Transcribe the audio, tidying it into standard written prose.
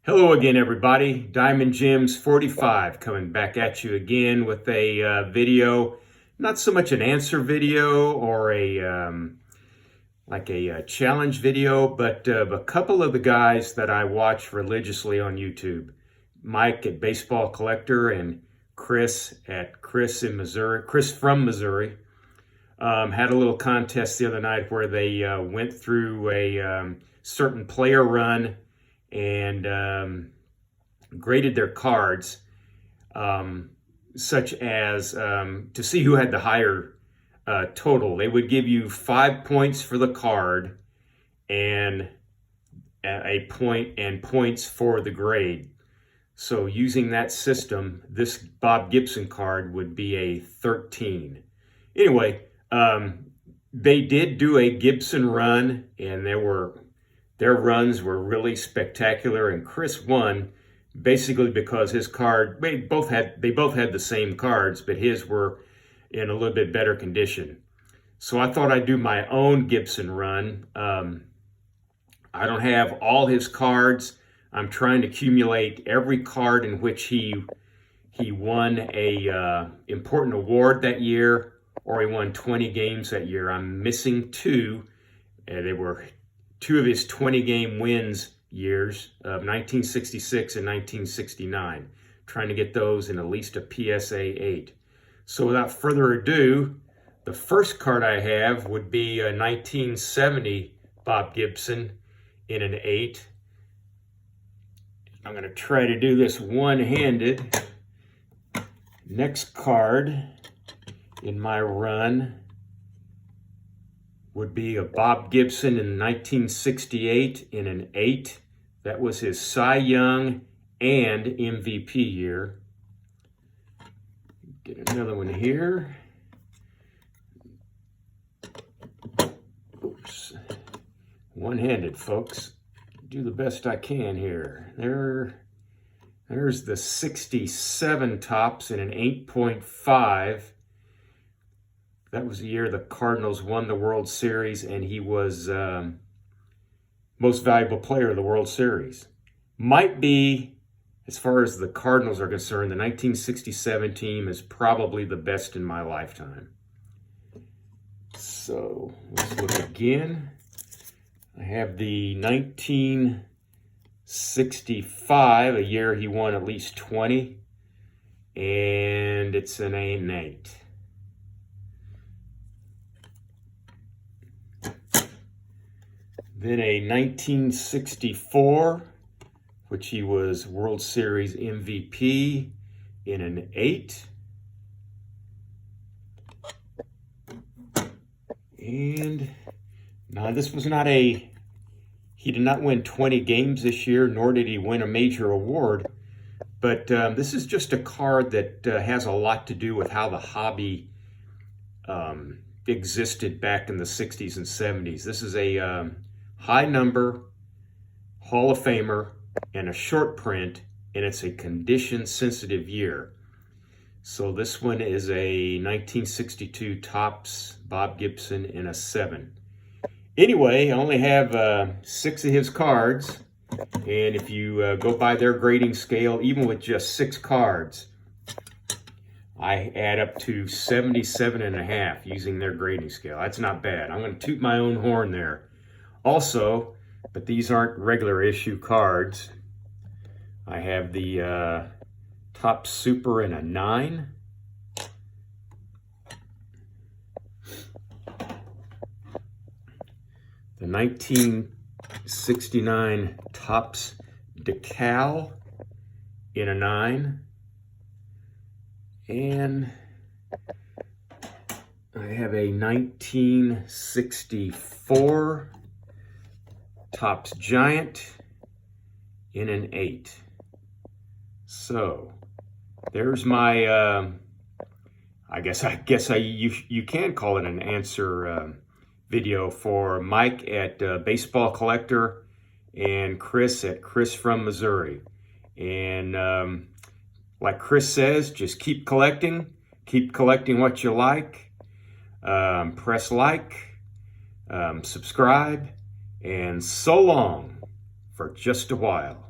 Hello again, everybody. Diamond Gems 45 coming back at you again with a video. Not so much an answer video or a challenge video, but a couple of the guys that I watch religiously on YouTube. Mike at Baseball Collector and Chris in Missouri. Chris from Missouri had a little contest the other night where they went through a certain player run and graded their cards, such as to see who had the higher total. They would give you 5 points for the card and a point and points for the grade. So using that system, this Bob Gibson card would be a 13. Anyway, they did do a Gibson run, and their runs were really spectacular, and Chris won basically because his card, they both had the same cards, but his were in a little bit better condition. So I thought I'd do my own Gibson run. I don't have all his cards. I'm trying to accumulate every card in which he won a important award that year, or he won 20 games that year. I'm missing two. They were two of his 20-game wins years of 1966 and 1969, trying to get those in at least a PSA 8. So without further ado, the first card I have would be a 1970 Bob Gibson in an 8. I'm going to try to do this one-handed. Next card in my run would be a Bob Gibson in 1968 in an 8. That was his Cy Young and MVP year. Get another one here. Oops. One-handed, folks. Do the best I can here. There's the 67 Topps in an 8.5. That was the year the Cardinals won the World Series, and he was most valuable player of the World Series. Might be, as far as the Cardinals are concerned, the 1967 team is probably the best in my lifetime. So let's look again. I have the 1965, a year he won at least 20, and it's an 8. Then a 1964, which he was World Series MVP in an 8. And now this was not he did not win 20 games this year, nor did he win a major award. But this is just a card that has a lot to do with how the hobby existed back in the 60s and 70s. This is a high number Hall of Famer and a short print, and it's a condition sensitive year. So this one is a 1962 Topps Bob Gibson in a 7. Anyway, I only have 6 of his cards, and if you go by their grading scale, even with just 6 cards, I add up to 77.5 using their grading scale. That's not bad. I'm going to toot my own horn there. Also, but these aren't regular issue cards. I have the Topps Super in a 9. The 1969 Topps Decal in a 9. And I have a 1964 Topps Giant in an 8. So there's my I guess you can call it an answer video for Mike at Baseball Collector and Chris at Chris from Missouri. And like Chris says, just keep collecting what you like. Press like, subscribe, and so long for just a while.